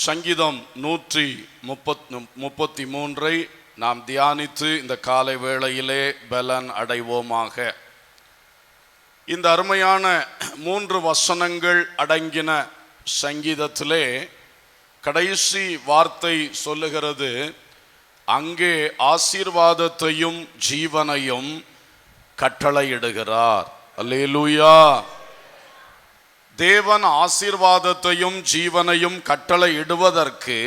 சங்கீதம் 133 நாம் தியானித்து இந்த காலை வேளையிலே பலன் அடைவோமாக. இந்த அருமையான 3 வசனங்கள் அடங்கின சங்கீதத்திலே கடைசி வார்த்தை சொல்லுகிறது, அங்கே ஆசீர்வாதத்தையும் ஜீவனையும் கட்டளையிடுகிறார். அல்லேலூயா. தேவன் ஆசீர்வாதத்தையும் ஜீவனையும் கட்டளையிடுவதற்கு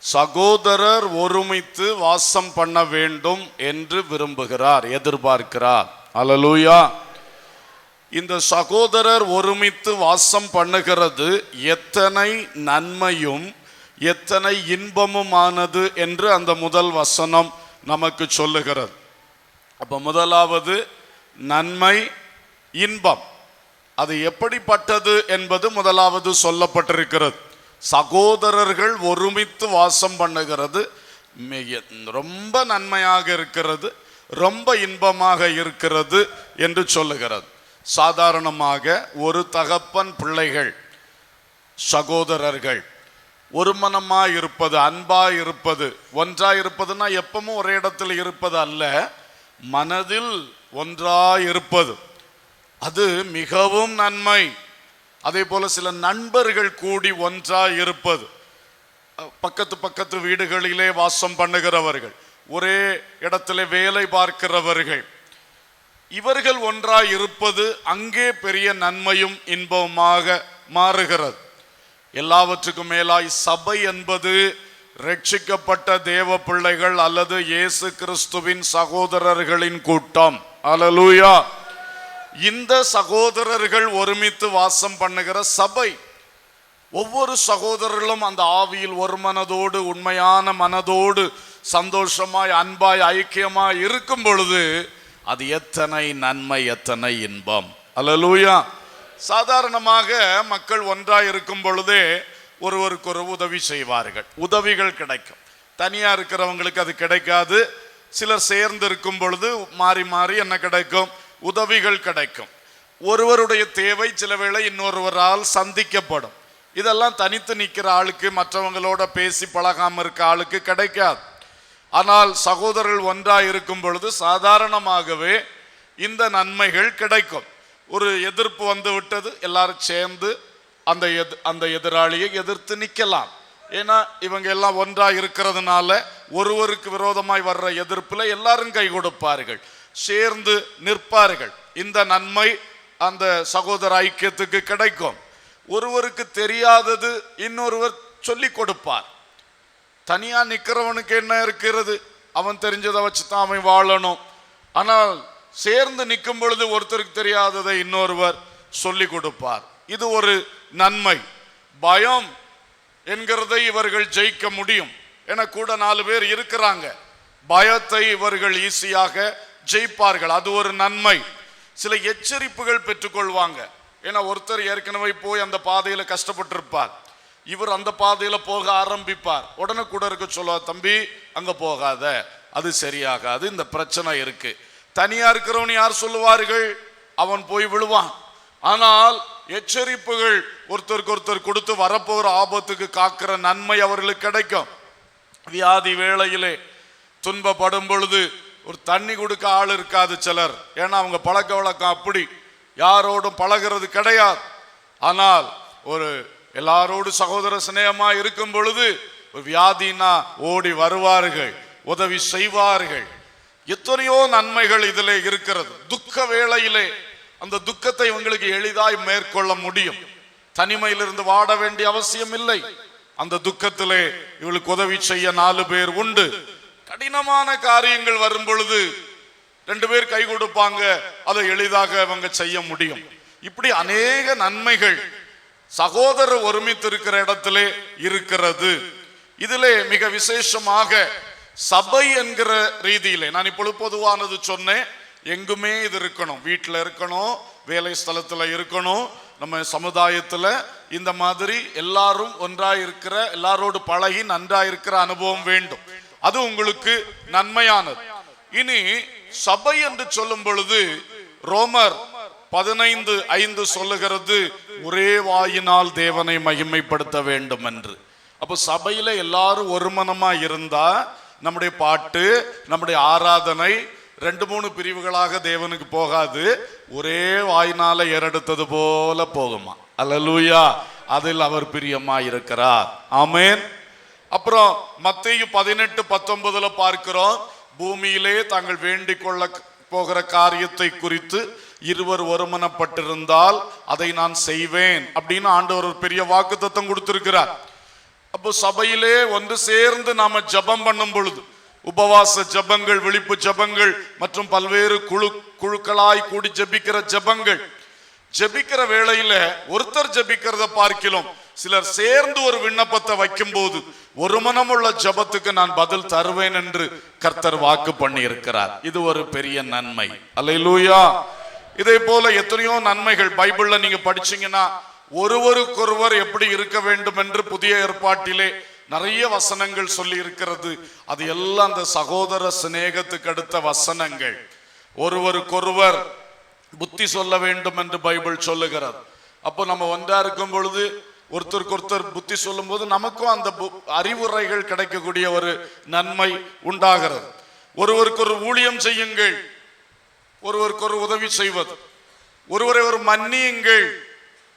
சகோதரர் ஒருமித்து வாசம் பண்ண வேண்டும் என்று விரும்புகிறார், எதிர்பார்க்கிறார். அல்லேலூயா. இந்த சகோதரர் ஒருமித்து வாசம் பண்ணுகிறது எத்தனை நன்மையும் எத்தனை இன்பமுமானது என்று அந்த முதல் வசனம் நமக்கு சொல்லுகிறது. அப்ப முதலாவது நன்மை, இன்பம். அது எப்படிப்பட்டது என்பது முதலாவது சொல்லப்பட்டிருக்கிறது. சகோதரர்கள் ஒருமித்து வாசம் பண்ணுகிறது ரொம்ப நன்மையாக இருக்கிறது, ரொம்ப இன்பமாக இருக்கிறது என்று சொல்லுகிறது. சாதாரணமாக ஒரு தகப்பன் பிள்ளைகள் சகோதரர்கள் ஒரு மனமாய் இருப்பது, அன்பாய் இருப்பது, ஒன்றாய் இருப்பதுன்னா எப்பவும் ஒரே இடத்தில் இருப்பது அல்ல, மனதில் ஒன்றாய் இருப்பது அது மிகவும் நன்மை. அதே போல சில நண்பர்கள் கூடி ஒன்றாய் இருப்பது, பக்கத்து வீடுகளிலே வாசம் பண்ணுகிறவர்கள், ஒரே இடத்துல வேலை பார்க்கிறவர்கள், இவர்கள் ஒன்றாய் இருப்பது அங்கே பெரிய நன்மையும் இன்பமாக மாறுகிறது. எல்லாவற்றுக்கும் மேலாய் சபை என்பது ரட்சிக்கப்பட்ட தேவ பிள்ளைகள் அல்லது இயேசு கிறிஸ்துவின் சகோதரர்களின் கூட்டம். அல்லேலூயா. இந்த சகோதரர்கள் ஒருமித்து வாசம் பண்ணுகிற சபை. ஒவ்வொரு சகோதரர்களும் அந்த ஆவியில் ஒரு மனதோடு, உண்மையான மனதோடு, சந்தோஷமாய், அன்பாய், ஐக்கியமாய் இருக்கும் பொழுது அது எத்தனை நன்மை, எத்தனை இன்பம். அல்லேலூயா. சாதாரணமாக மக்கள் ஒன்றாய் இருக்கும் பொழுதே ஒருவருக்கொரு உதவி செய்வார்கள், உதவிகள் கிடைக்கும். தனியா இருக்கிறவங்களுக்கு அது கிடைக்காது. சிலர் சேர்ந்து இருக்கும் பொழுது மாறி மாறி என்ன கிடைக்கும்? உதவிகள் கிடைக்கும். ஒருவருடைய தேவை சில வேளை இன்னொருவரால் சந்திக்கப்படும். இதெல்லாம் தனித்து நிற்கிற ஆளுக்கு, மற்றவங்களோட பேசி பழகாம இருக்க ஆளுக்கு கிடைக்காது. ஆனால் சகோதரர்கள் ஒன்றாய் இருக்கும் பொழுது சாதாரணமாகவே இந்த நன்மைகள் கிடைக்கும். ஒரு எதிர்ப்பு வந்து விட்டது, எல்லாரும் சேர்ந்து அந்த எதிராளியை எதிர்த்து நிற்கலாம். ஏன்னா இவங்க எல்லாம் ஒன்றாய் இருக்கிறதுனால ஒருவருக்கு விரோதமாய் வர்ற எதிர்ப்புல எல்லாரும் கை கொடுப்பார்கள், சேர்ந்து நிற்பார்கள். இந்த நன்மை அந்த சகோதர ஐக்கியத்துக்கு கிடைக்கும். ஒருவருக்கு தெரியாதது இன்னொருவர் சொல்லி கொடுப்பார். தனியா நிக்கிறவனுக்கு என்ன இருக்கிறது? அவன் தெரிஞ்சதை வச்சுதான் அவன் வாழணும். ஆனால் சேர்ந்து நிற்கும் பொழுது ஒருத்தருக்கு தெரியாததை இன்னொருவர் சொல்லி கொடுப்பார். இது ஒரு நன்மை. பயம் என்கிறதை இவர்கள் ஜெயிக்க முடியும். என கூட 4 பேர் இருக்கிறாங்க, பயத்தை இவர்கள் ஈஸியாக ஜெயிப்பார்கள். அது ஒரு நன்மை. சில எச்சரிப்புகள் பெற்றுக்கொள்வாங்க. ஏன்னா ஒருத்தர் ஏற்கனவே போய் அந்த பாதையில கஷ்டப்பட்டிருப்பார், இவர் அந்த பாதையில போக ஆரம்பிப்பார். உடனே கூட இருக்க சொல்லுவார், தம்பி அங்க போகாத, அது சரியாகாது, இந்த பிரச்சனை இருக்கு. தனியா இருக்கிறவன் யார் சொல்லுவார்கள்? அவன் போய் விழுவான். ஆனால் எச்சரிப்புகள் ஒருத்தருக்கு ஒருத்தர் கொடுத்து வரப்போகிற ஆபத்துக்கு காக்கிற நன்மை அவர்களுக்கு கிடைக்கும். வியாதி வேளையிலே துன்பப்படும் பொழுது ஒரு தண்ணி கொடுக்க ஆள் இருக்காது சிலர். ஏன்னா அவங்க பழக்க வழக்கம் அப்படி, யாரோடும் பழகிறது கிடையாது. ஆனால் ஒரு எல்லாரோடு சகோதர சிநேகமா இருக்கும் பொழுது வியாதினா ஓடி வருவார்கள், உதவி செய்வார்கள். எத்தனையோ நன்மைகள் இதிலே இருக்கிறது. துக்க வேளையிலே அந்த துக்கத்தை இவங்களுக்கு எளிதாய் மேற்கொள்ள முடியும். தனிமையிலிருந்து வாட வேண்டிய அவசியம் இல்லை. அந்த துக்கத்திலே இவளுக்கு உதவி செய்ய 4 பேர் உண்டு. கடினமான காரியங்கள் வரும் பொழுது 2 பேர் கை கொடுப்பாங்க, அதை எளிதாக அவங்க செய்ய முடியும். இப்படி அநேக நன்மைகள் சகோதரர் ஒருமித்து இருக்கிற இடத்திலே இருக்கிறது. இதிலே மிக விசேஷமாக சபை என்கிற ரீதியிலே, நான் இப்பொழுது பொதுவானது சொன்னேன், எங்குமே இது இருக்கணும். வீட்டில் இருக்கணும், வேலை ஸ்தலத்துல இருக்கணும், நம்ம சமுதாயத்துல இந்த மாதிரி எல்லாரும் ஒன்றாய் இருக்கிற, எல்லாரோடு பழகி நன்றாய் இருக்கிற அனுபவம் வேண்டும். அது உங்களுக்கு நன்மையானது. இனி சபை என்று சொல்லும் பொழுது ரோமர் 15:5 சொல்லுகிறது, ஒரே வாயினால் தேவனை மகிமைப்படுத்த வேண்டும் என்று. அப்போ சபையில எல்லாரும் ஒரு மனமா இருந்தா நம்முடைய பாட்டு, நம்முடைய ஆராதனை 2-3 பிரிவுகளாக தேவனுக்கு போகாது, ஒரே வாய்னால ஏறெடுத்தது போல போகுமா. அல்லேலூயா. அதில் அவர் பிரியமா இருக்கிறார். ஆமென். அப்புறம் மத்தேயு 18:19 பார்க்கிறோம், பூமியிலே தாங்கள் வேண்டிக் கொள்ள போகிற காரியத்தை குறித்து இருவர் ஒருமனப்பட்டிருந்தால் அதை நான் செய்வேன் அப்படின்னு ஆண்டவர் ஒரு பெரிய வாக்குத்தத்தம் கொடுத்திருக்கிறார். அப்போ சபையிலே ஒன்று சேர்ந்து நாம ஜபம் பண்ணும் பொழுது, உபவாச ஜபங்கள், விழிப்பு ஜபங்கள் மற்றும் பல்வேறு குழுக்களாய் கூடி ஜபிக்கிற ஜபங்கள், ஜபிக்கிற வேளையில ஒருத்தர் ஜபிக்கிறத பார்க்கிறோம், சிலர் சேர்ந்து ஒரு விண்ணப்பத்தை வைக்கும் போது ஒரு மனமுள்ள ஜபத்துக்கு நான் பதில் தருவேன் என்று கர்த்தர் வாக்கு பண்ணி இருக்கிறார். இது ஒரு பெரிய நன்மை. அல்லேலூயா. இதே போல எத்தனையோ நன்மைகள் பைபிள்ல நீங்க படிச்சீங்கன்னா, ஒருவருக்கொருவர் எப்படி இருக்க வேண்டும் என்று புதிய ஏற்பாட்டிலே நிறைய வசனங்கள் சொல்லி இருக்கிறது. அது எல்லாம் அந்த சகோதர சிநேகத்துக்கு அடுத்த வசனங்கள். ஒருவருக்கொருவர் புத்தி சொல்ல வேண்டும் என்று பைபிள் சொல்லுகிறது. அப்போ நம்ம ஒன்றா இருக்கும் பொழுது ஒருத்தருக்கு ஒருத்தர் புத்தி சொல்லும் போது நமக்கும் அந்த அறிவுரைகள் கிடைக்கக்கூடிய ஒரு நன்மை உண்டாகிறது. ஒருவருக்கு ஒரு ஊழியம் செய்யுங்கள், ஒருவருக்கு ஒரு உதவி செய்வது, ஒருவரை ஒரு மன்னியுங்கள்.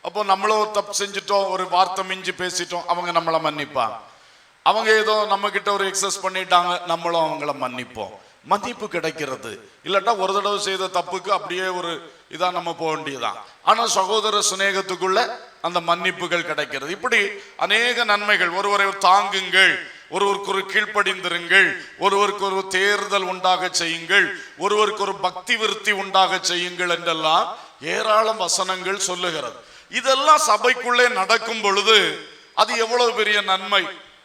அப்போ நம்மளும் தப்பு செஞ்சிட்டோம், ஒரு வார்த்தை மிஞ்சி பேசிட்டோம், அவங்க நம்மளை மன்னிப்பாங்க. அவங்க ஏதோ நம்ம கிட்ட ஒரு எக்ஸஸ் பண்ணிட்டாங்க, நம்மளும் அவங்கள மன்னிப்போம். மன்னிப்பு கிடைக்கிறது. இல்லாட்டா ஒரு தடவை செய்த தப்புக்கு அப்படியே ஒரு இதா நம்ம போக வேண்டியதுதான். ஆனா சகோதர சிநேகத்துக்குள்ள அந்த மன்னிப்புகள் கிடைக்கிறது. இப்படி அநேக நன்மைகள். ஒருவரை தாங்குங்கள், ஒருவருக்கு ஒரு கீழ்ப்படிந்திருங்கள், ஒருவருக்கு ஒரு தேர்தல் உண்டாக செய்யுங்கள், ஒருவருக்கு ஒரு பக்தி விருத்தி உண்டாக செய்யுங்கள் என்றெல்லாம் ஏராளம் வசனங்கள் சொல்லுகிறது. இதெல்லாம் சபைக்குள்ளே நடக்கும் பொழுது அது எவ்வளவு பெரிய நன்மை.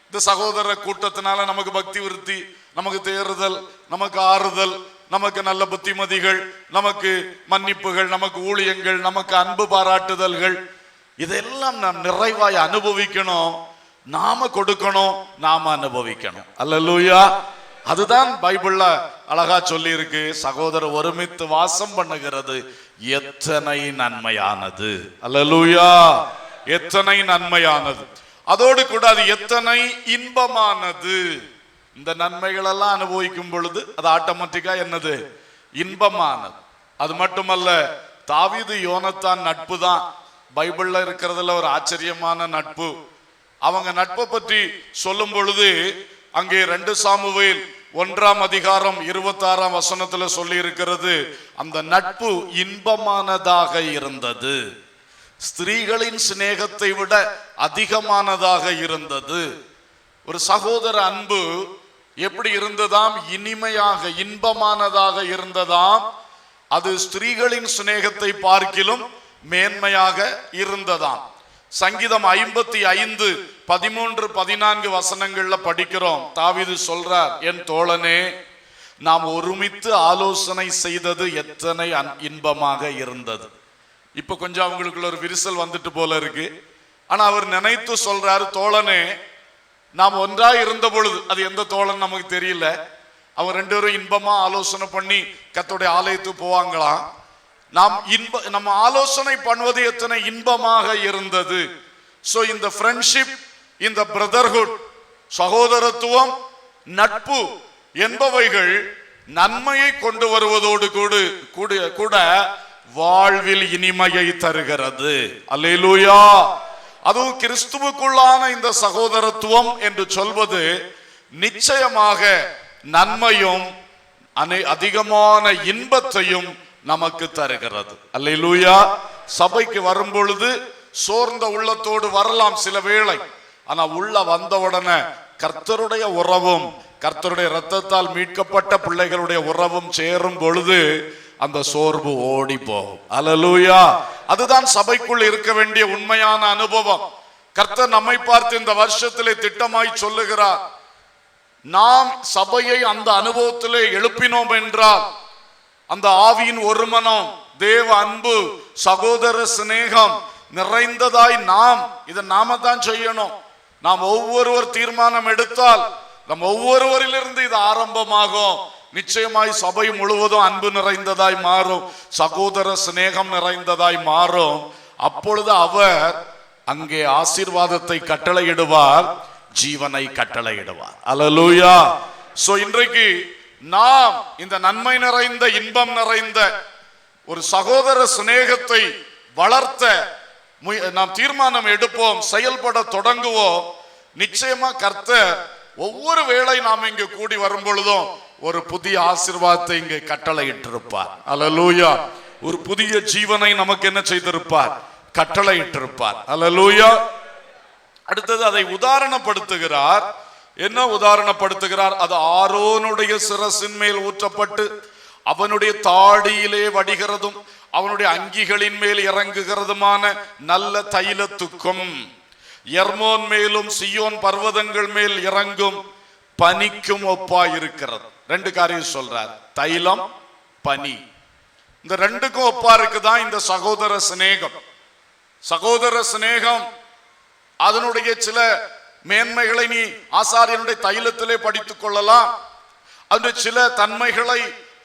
இந்த சகோதர கூட்டத்தினால நமக்கு பக்தி விருத்தி, நமக்கு தேர்தல், நமக்கு ஆறுதல், நமக்கு நல்ல புத்திமதிகள், நமக்கு மன்னிப்புகள், நமக்கு ஊழியங்கள், நமக்கு அன்பு பாராட்டுதல்கள், இதெல்லாம் நாம் நிறைவாய் அனுபவிக்கணும். நாம கொடுக்கணும், நாம அனுபவிக்கணும். அல்லேலூயா. அதுதான் பைபிள்ல அழகா சொல்லி இருக்கு. சகோதரர் ஒருமித்து வாசம் பண்ணுகிறது எத்தனை நன்மையானது. அல்லேலூயா. எத்தனை நன்மையானது. அதோடு கூட அது எத்தனை இன்பமானது. இந்த நன்மைகள் எல்லாம் அனுபவிக்கும் பொழுது அது ஆட்டோமேட்டிக்கா என்னது? இன்பமானது. அது மட்டுமல்ல, தாவீது யோனத்தான் நட்பு தான் பைபிள்ல இருக்கிறதுல ஒரு ஆச்சரியமான நட்பு. அவங்க நட்பை பற்றி சொல்லும் பொழுது அங்கே 2 சாமுவேல் 1:26 சொல்லி இருக்கிறது, அந்த நட்பு இன்பமானதாக இருந்தது, ஸ்திரீகளின் சிநேகத்தை விட அதிகமானதாக இருந்தது. ஒரு சகோதர அன்பு எப்படி இருந்ததாம்? இனிமையாக இன்பமானதாக இருந்ததாம். அது ஸ்திரீகளின் சிநேகத்தை பார்க்கிலும் மேன்மையாக இருந்ததாம். சங்கீதம் 55:13-14 படிக்கிறோம். தாவீது சொல்றார், என் தோழனே, நாம் ஒருமித்து ஆலோசனை செய்தது எத்தனை இன்பமாக இருந்தது. இப்ப கொஞ்சம் அவங்களுக்குள்ள ஒரு விரிசல் வந்துட்டு போல இருக்கு. ஆனா அவர் நினைத்து சொல்றாரு, தோழனே, நாம் ஒன்றாய் இருந்த பொழுது, அது எந்த தோழன் நமக்கு தெரியல, அவங்க 2 பேரும் இன்பமா ஆலோசனை பண்ணி கர்த்தருடைய ஆலயத்துக்கு போவாங்களாம். நம்ம ஆலோசனை பண்ணுவது எத்தனை இன்பமாக இருந்தது. சோ இந்த ஃப்ரெண்ட்ஷிப், இந்த பிரதர்ஹுட், சகோதரத்துவம், நட்பு என்பவைகள் நன்மையை கொண்டு வருவதோடு கூட வாழ்வில் இனிமையை தருகிறது. அல்லேலூயா. அதுவும் கிறிஸ்துவுக்குள்ளான இந்த சகோதரத்துவம் என்று சொல்வது நிச்சயமாக நன்மையும் அதிகமான இன்பத்தையும் நமக்கு தருகிறது. அல்லேலூயா. சபைக்கு வரும் பொழுது சோர்ந்த உள்ளத்தோடு வரலாம் சில வேளை. ஆனா உள்ள வந்த உடனே கர்த்தருடைய உறவும், கர்த்தருடைய இரத்தத்தால் மீட்கப்பட்ட பிள்ளைகளுடைய உறவும் சேரும் பொழுது அந்த சோர்வு ஓடி போகும். அல்லேலூயா. அதுதான் சபைக்குள் இருக்க வேண்டிய உண்மையான அனுபவம். கர்த்தர் நம்மை பார்த்து இந்த வருஷத்திலே திட்டமாய் சொல்லுகிறார், நாம் சபையை அந்த அனுபவத்திலே எழுப்பினோம் என்றால், அந்த ஆவியின் ஒருமனம், தேவ அன்பு, சகோதர சிநேகம் நிறைந்ததாய் இதை நாம தான் செய்யணும். நாம் ஒவ்வொருவர் தீர்மானம் எடுத்தால் நம் ஒவ்வொருவரிலிருந்து இது ஆரம்பமாகும். நிச்சயமாய் சபை முழுவதும் அன்பு நிறைந்ததாய் மாறும், சகோதர சிநேகம் நிறைந்ததாய் மாறும். அப்பொழுது அவர் அங்கே ஆசீர்வாதத்தை கட்டளையிடுவார். ஜீவனை கட்டளையிடுவார். அல்லேலூயா. சோ இன்றைக்கு நாம் இந்த நன்மை நிறைந்த இன்பம் நிறைந்த ஒரு சகோதர சிநேகத்தை வளர்த்த நாம் தீர்மானம் எடுப்போம், செயல்பட தொடங்குவோம். நிச்சயமா கர்த்தர் ஒவ்வொரு வேளை நாம் இங்கு கூடி வரும் பொழுதும் ஒரு புதிய ஆசீர்வாதத்தை இங்கே கட்டளையிட்டிருப்பார். அல்லேலூயா. ஒரு புதிய ஜீவனை நமக்கு என்ன செய்திருப்பார்? கட்டளையிட்டிருப்பார். அல்லேலூயா. அடுத்தது அதை உதாரணப்படுத்துகிறார். என்ன உதாரணப்படுத்துகிறார்? அது ஆரோனுடைய சிரசின் மேல் ஊற்றப்பட்டு அவனுடைய தாடியிலே வடிகிறதும் அவனுடைய அங்கிகளின் மேல் இறங்குகிறதுமான நல்ல தைலத்துக்கும் எர்மோன் மேலும் சியோன் பர்வதங்கள் மேல் இறங்கும் பனிக்கும் ஒப்பாய் இருக்கிறது. ரெண்டு காரியம் சொல்றார், தைலம், பனி. இந்த ரெண்டுக்கும் ஒப்பா இருக்குதான் இந்த சகோதர சிநேகம். சகோதர சிநேகம் அதனுடைய சில மேன்மைகளை நீ ஆசாரியனுடைய தைலத்திலே படித்துக் கொள்ளலாம். அந்த சில தன்மைகளை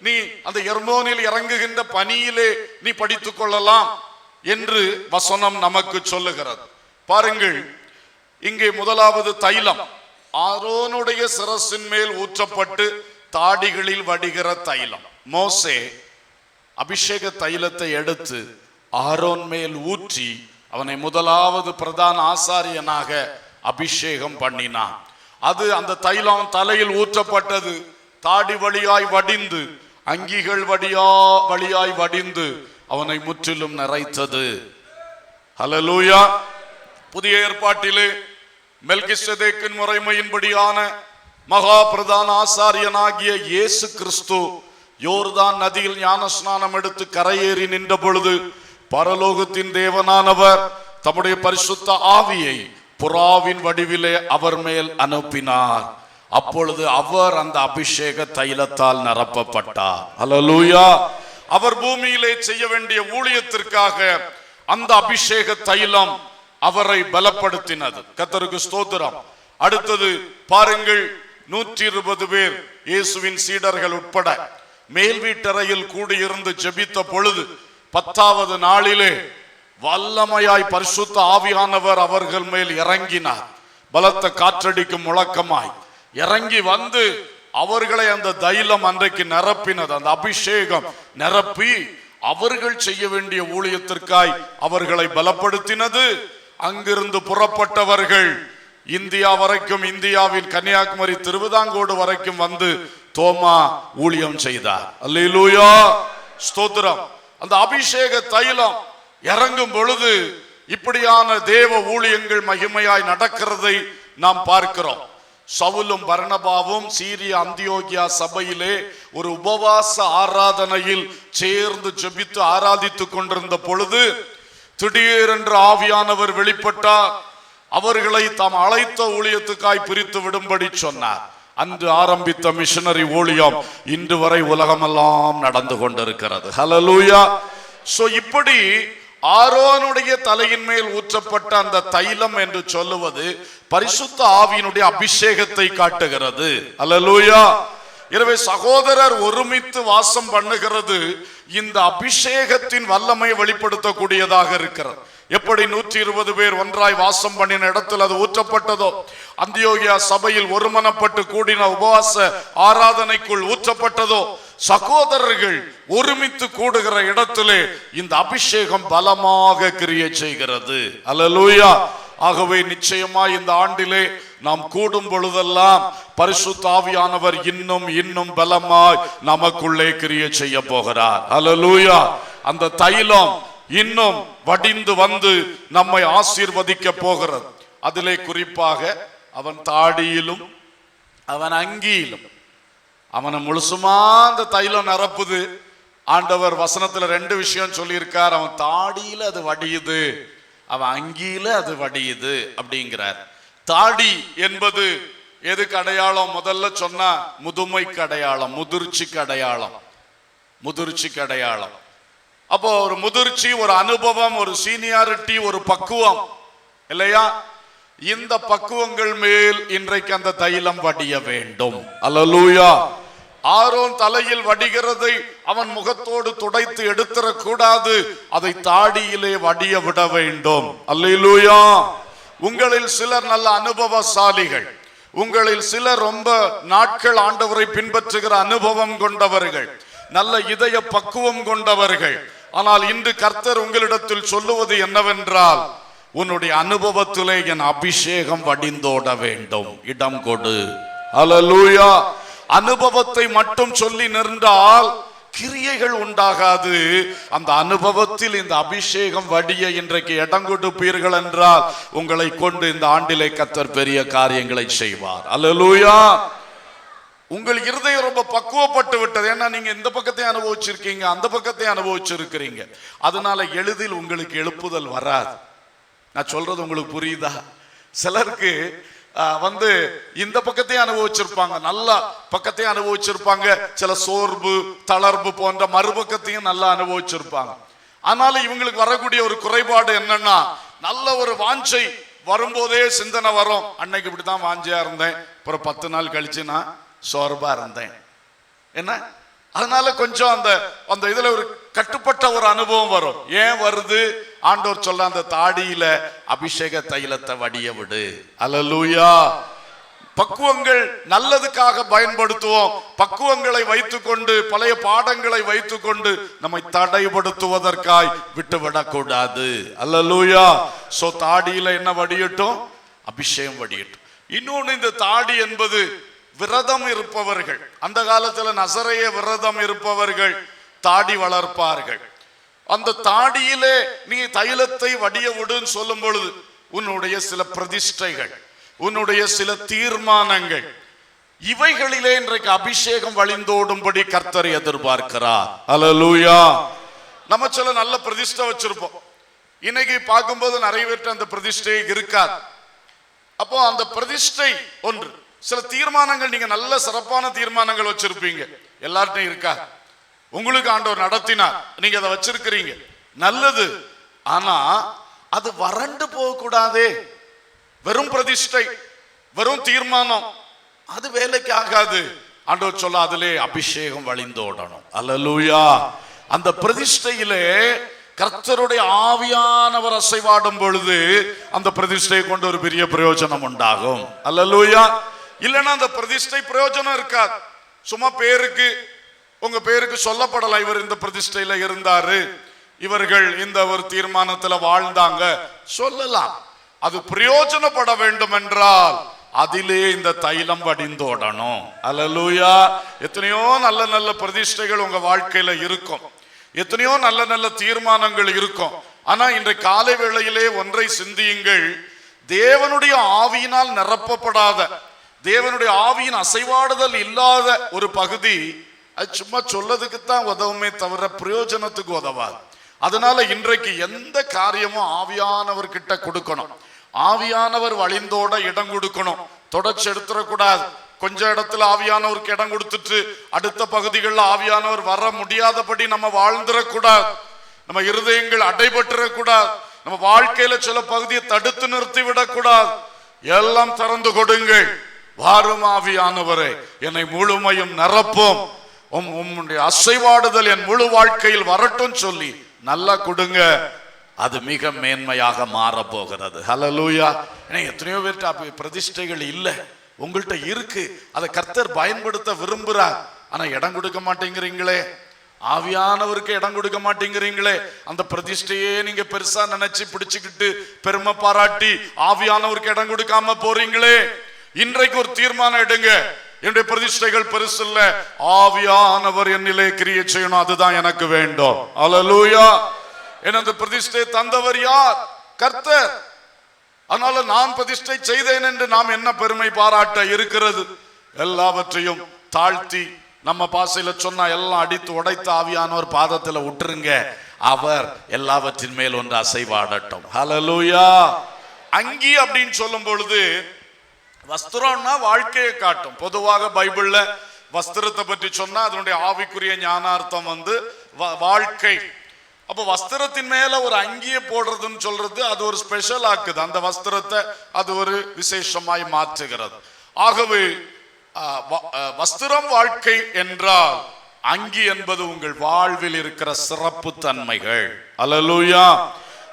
நீ அந்த எர்மோனில் இறங்குகின்ற பனியிலே நீ படித்துக் கொள்ளலாம் என்று வசனம் நமக்கு சொல்லுகிறது. பாருங்கள், இங்கே முதலாவது தைலம் ஆரோனுடைய சிரசின் மேல் ஊற்றப்பட்டு தாடிகளில் வடிகிற தைலம். மோசே அபிஷேக தைலத்தை எடுத்து ஆரோன் மேல் ஊற்றி அவனை முதலாவது பிரதான ஆசாரியனாக அபிஷேகம் பண்ணினான். அது அந்த தைலம் தலையில் ஊற்றப்பட்டது, தாடி வழியாய் வடிந்து அங்கிகள் வழியாய் வடிந்து அவனை முற்றிலும் நிறைத்தது. ஹல்லேலூயா. புதிய ஏற்பாட்டிலே மெல்கிசேதேக்கின் முறைமையின்படியான மகா பிரதான ஆசாரியனாகிய இயேசு கிறிஸ்து யோர்தான் நதியில் ஞானஸ்நானம் எடுத்து கரையேறி நின்ற பொழுது பரலோகத்தின் தேவனானவர் தம்முடைய பரிசுத்த ஆவியை புறாவின் வடிவிலே அவர் மேல் அனுப்பினார். அப்பொழுது அவர் அந்த அபிஷேக தைலத்தால் நிரப்பப்பட்டார். அல்லேலூயா. அவர் பூமியிலே செய்ய வேண்டிய ஊழியத்திற்காக அந்த அபிஷேக தைலம் அவரை பலப்படுத்தினது. கர்த்தருக்கு ஸ்தோத்திரம். அடுத்தது பாருங்கள், 120 பேர் இயேசுவின் சீடர்கள் உட்பட மேல் வீட்டறையில் கூடியிருந்து ஜெபித்த பொழுது 10வது நாளிலே வல்லமையாய் பரிசுத்த ஆவியானவர் அவர்கள் மேல் இறங்கினார். பலத்த காற்றடிக்கும் முழக்கமாய் இறங்கி வந்து அவர்களை அந்த தைலம் அன்றைக்கு நிரப்பினது. அந்த அபிஷேகம் நிரப்பி அவர்கள் செய்ய வேண்டிய ஊழியத்திற்காய் அவர்களை பலப்படுத்தினது. அங்கிருந்து புறப்பட்டவர்கள் இந்தியா வரைக்கும், இந்தியாவின் கன்னியாகுமரி திருவிதாங்கோடு வரைக்கும் வந்து தோமா ஊழியம் செய்தார். அல்லேலூயா. ஸ்தோத்திரம். அந்த அபிஷேக தைலம் இறங்கும் பொழுது இப்படியான தேவ ஊழியங்கள் மகிமையாய் நடக்கிறதை நாம் பார்க்கிறோம். சவுலும் பர்னபாவும் சீரிய அந்தியோகியா சபையிலே ஒரு உபவாச ஆராதனையில் சேர்ந்து ஜெபித்து ஆராதித்துக் கொண்டிருந்த பொழுது திடீரென்று ஆவியானவர் வெளிப்பட்டார். அவர்களை தாம் அழைத்த ஊழியத்துக்காய் பிரித்து விடும்படி சொன்னார். அன்று ஆரம்பித்த மிஷனரி ஊழியம் இன்று வரை உலகமெல்லாம் நடந்து கொண்டிருக்கிறது. ஹல்லேலூயா. சோ இப்படி ஆரோனுடைய தலையின் மேல் ஊற்றப்பட்ட அந்த தைலம் என்று சொல்லுவது பரிசுத்த ஆவியினுடைய அபிஷேகத்தை காட்டுகிறது. அல்லேலூயா. எனவே சகோதரர் ஒருமித்து வாசம் பண்ணுகிறது இந்த அபிஷேகத்தின் வல்லமை வெளிப்படுத்தக்கூடியதாக இருக்கிறது. எப்படி 120 பேர் ஒன்றாய் வாசம் பண்ணின இடத்தில் அது ஊற்றப்பட்டதோ, அந்தியோகியா சபையில் ஒருமனப்பட்டு கூடின உபவாச ஆராதனைக்குள் ஊற்றப்பட்டதோ, சகோதரர்கள் ஒருமித்து கூடுகிற இடத்திலே இந்த அபிஷேகம் பலமாக கிரியை செய்கிறது. அல்லேலூயா. ஆகவே நிச்சயமா இந்த ஆண்டிலே நாம் கூடும் பொழுதெல்லாம் பரிசுத்த ஆவியானவர் இன்னும் இன்னும் பலமாய் நமக்குள்ளே கிரியை செய்ய போகிறார். அல்லேலூயா. அந்த தைலம் இன்னும் வடிந்து வந்து நம்மை ஆசீர்வதிக்க போகிறது. அதிலே குறிப்பாக அவன் தாடியிலும் அவன் அங்கியிலும் அவனை முழுசுமா அந்த தைலம் நிரப்புது. ஆண்டவர் வசனத்துல 2 விஷயம் சொல்லியிருக்கார். அவன் தாடியில அது வடியுது, அவன் அங்கியில அது வடியுது அப்படிங்கிறார். தாடி என்பது எதுக்கு அடையாளம்? முதல்ல சொன்னா முதுமைக்கு அடையாளம், முதிர்ச்சிக்கு அடையாளம், முதிர்ச்சிக்கு அடையாளம். அப்போ ஒரு முதிர்ச்சி, ஒரு அனுபவம், ஒரு சீனியாரிட்டி, ஒரு பக்குவம் இல்லையா? இந்த பக்குவங்கள் மேல் இன்றைக்கு அந்த தைலம் வடிய வேண்டும். அல்லேலூயா. ஆரோன் தலையில் வடிகிறதை அவன் முகத்தோடு துடைத்து எடுத்துடக் கூடாது, அதை தாடியிலே வடிய விட வேண்டும். அல்லேலூயா. உங்களில் சிலர் நல்ல அனுபவசாலிகள், உங்களில் சிலர் ரொம்ப நாட்கள் ஆண்டவரை பின்பற்றுகிற அனுபவம் கொண்டவர்கள், நல்ல இதய பக்குவம் கொண்டவர்கள். ஆனால் இன்று கர்த்தர் உங்களிடத்தில் சொல்லுவது என்னவென்றால், உன்னுடைய அனுபவத்திலே என் அபிஷேகம் வடிந்தோட வேண்டும், இடம் கொடு. அல்லேலூயா. அனுபவத்தை மட்டும் சொல்லி நின்றால் கிரியைகள் உண்டாகாது. அந்த அனுபவத்தில் இந்த அபிஷேகம் வடிய இன்றைக்கு இடம் கொடுப்பீர்கள் என்றால் உங்களை கொண்டு இந்த ஆண்டிலே கர்த்தர் பெரிய காரியங்களை செய்வார். அல்லேலூயா. உங்கள் இருதயம் ரொம்ப பக்குவப்பட்டு விட்டது. ஏன்னா நீங்க இந்த பக்கத்தை அனுபவிச்சிருக்கீங்க, அந்த பக்கத்தை அனுபவிச்சிருக்கிறீங்க. அதனால எளிதில் உங்களுக்கு எழுப்புதல் வராது. நான் சொல்றது உங்களுக்கு புரியுதா? சிலருக்கு இந்த பக்கத்தையும் அனுபவிச்சிருப்பாங்க, நல்ல பக்கத்தையும் அனுபவிச்சிருப்பாங்க, சில சோர்வு தளர்வு போன்ற மறுபக்கத்தையும் நல்லா அனுபவிச்சிருப்பாங்க. ஆனாலும் இவங்களுக்கு வரக்கூடிய ஒரு குறைபாடு என்னன்னா, நல்ல ஒரு வாஞ்சை வரும்போதே சிந்தனை வரும், அன்னைக்கு இப்படித்தான் வாஞ்சையா இருந்தேன், அப்புறம் 10 நாள் கழிச்சு நான் சோர்வா இருந்தேன். என்ன அதனால கொஞ்சம் அந்த இதுல ஒரு கட்டுப்பட்ட ஒரு அனுபவம் வரும். ஏன் வருது? ஆண்டவர் சொல்ல, அந்த தாடியில அபிஷேக தைலத்தை வடிய விடு. அல்லேலூயா. பக்குவங்கள் நல்லதுக்காக பயன்படுத்துவோம். பக்குவங்களை வைத்துக்கொண்டு, பழைய பாடங்களை வைத்துக்கொண்டு நம்மை தடைப்படுத்துவதற்காய் விட்டுவிடக் கூடாது. அல்லேலூயா. சோ தாடியில என்ன வடியட்டும்? அபிஷேகம் வடியட்டும். இன்னொன்னு, இந்த தாடி என்பது விரதம் இருப்பவர்கள், அந்த காலத்துல நசரேய விரதம் இருப்பவர்கள் தாடி வளர்ப்பார்கள். அந்த தாடியிலே நீ தைலத்தை வடிய விடுன்னு சொல்லும் பொழுது உன்னுடைய சில பிரதிஷ்டைகள், உன்னுடைய சில தீர்மானங்கள், இவைகளிலே இன்றைக்கு அபிஷேகம் வழிந்தோடும்படி கர்த்தர் எதிர்பார்க்கிறார். அல்லேலூயா. நம்ம சில நல்ல பிரதிஷ்டை வச்சிருப்போம், இன்னைக்கு பார்க்கும்போது நிறைய பேர்ட்ட அந்த பிரதிஷ்டை இருக்காது. அப்போ அந்த பிரதிஷ்டை ஒன்று, சில தீர்மானங்கள் நீங்க நல்ல சிறப்பான தீர்மானங்கள் வச்சிருப்பீங்க, எல்லார்ட்டையும் இருக்கா? உங்களுக்கு ஆண்டவர் நடத்தினார், நீங்க அதை வச்சிருக்கிறீங்க, நல்லது. ஆனா அது வறண்டு போக கூடாதே. வெறும் பிரதிஷ்டை, வெறும் தீர்மானம், அது வேலைக்கு ஆகாது. ஆண்டவர் சொல்ல, அதிலே அபிஷேகம் வழிந்தோடணும். அல்லேலூயா. அந்த பிரதிஷ்டையிலே கர்த்தருடைய ஆவியானவர் அசைவாடும் பொழுது அந்த பிரதிஷ்டையை கொண்டு ஒரு பெரிய பிரயோஜனம் உண்டாகும். அல்லேலூயா. இல்லைன்னா அந்த பிரதிஷ்டை பிரயோஜனம் இருக்காது. சும்மா பேருக்கு, உங்க பேருக்கு சொல்லப்படலாம், இவர் இந்த பிரதிஷ்டையில இருந்தாரு, இவர்கள் இந்த ஒரு தீர்மானத்துல வாழ்ந்தாங்க சொல்லலாம். அது பிரயோஜனப்பட வேண்டும் என்றால் அதிலே இந்த தைலம் வடிந்தோடணும். அல்லேலூயா. எத்தனையோ நல்ல நல்ல பிரதிஷ்டைகள் உங்க வாழ்க்கையில இருக்கும், எத்தனையோ நல்ல நல்ல தீர்மானங்கள் இருக்கும். ஆனா இன்றைய காலை வேளையிலே ஒன்றை சிந்தியுங்கள், தேவனுடைய ஆவியினால் நிரப்பப்படாத, தேவனுடைய ஆவியின் அசைவாடுதல் இல்லாத ஒரு பகுதி, அது சும்மா சொல்லதுக்குத்தான் உதவுமே தவிர பிரயோஜனத்துக்கு உதவாது. அதனால இன்றைக்கு எந்த காரியமும் ஆவியானவர் கிட்ட கொடுக்கணும், ஆவியானவர் வழிந்தோட இடம் கொடுக்கணும். தொடர்ச்சி எடுத்துடக்கூடாது. கொஞ்ச இடத்துல ஆவியானவருக்கு இடம் கொடுத்துட்டு அடுத்த பகுதிகளில் ஆவியானவர் வர முடியாதபடி நம்ம வாழ்ந்துடக்கூடாது. நம்ம இருதயங்கள் அடைபட்டுறக்கூடாது. நம்ம வாழ்க்கையில சில பகுதியை தடுத்து நிறுத்தி விடக்கூடாது. எல்லாம் திறந்து கொடுங்கள். வாரும் ஆவியானவரே, என்னை முழுமையும் நிரப்பும், உம்முடைய அசைவாடுதல் என் முழு வாழ்க்கையில் வரட்டும் சொல்லி நல்லா கொடுங்க. அது மிக மேன்மையாக மாற போகிறது. ஹல்லேலூயா. எத்தனையோ பேர்ட்ட பிரதிஷ்டைகள் இல்லை, உங்கள்கிட்ட இருக்கு, அதை கர்த்தர் பயன்படுத்த விரும்புறார். ஆனா இடம் கொடுக்க மாட்டேங்கிறீங்களே, ஆவியானவருக்கு இடம் கொடுக்க மாட்டேங்கிறீங்களே. அந்த பிரதிஷ்டையே நீங்க பெருசா நினைச்சு பிடிச்சுக்கிட்டு பெருமை பாராட்டி ஆவியானவருக்கு இடம் கொடுக்காம போறீங்களே. இன்றைக்கு ஒரு தீர்மானம் எடுங்க, என்னுடைய பிரதிஷ்டைகள் பெருசு இல்ல, ஆவியானவர் என்னிலே கிரியை செய்யணும், அதுதான் எனக்கு வேண்டும். அல்லேலூயா. எனது பிரதிஷ்டை தந்தவர் யார்? கர்த்தர். அதனால நான் பிரதிஷ்டை செய்தேன் என்று நாம் என்ன பெருமை பாராட்ட இருக்கிறது? எல்லாவற்றையும் தாழ்த்தி, நம்ம பாசையில சொன்னா எல்லாம் அடித்து உடைத்து ஆவியானவர் பாதத்துல விட்டுருங்க, அவர் எல்லாவற்றின் மேல் ஒன்று அசைவாடட்டும். ஹல்லேலூயா. அங்கி அப்படின்னு சொல்லும் பொழுது வஸ்திரம்னா வாழ்க்கையை காட்டும். பொதுவாக பைபிள்ல வஸ்திரத்தை பற்றி சொன்னா அதனுடைய ஆவிக்குரிய ஞானார்த்தம் வாழ்க்கை. அப்போ வஸ்திரத்தின் மேல ஒரு அங்கியை போடுறதுன்னு சொல்றது அது ஒரு ஸ்பெஷல் ஆக்குது, அந்த வஸ்திரத்தை அது ஒரு விசேஷமாய் மாற்றுகிறது. ஆகவே வஸ்திரம் வாழ்க்கை என்றால் அங்கி என்பது உங்கள் வாழ்வில் இருக்கிற சிறப்பு தன்மைகள். அல்லேலூயா.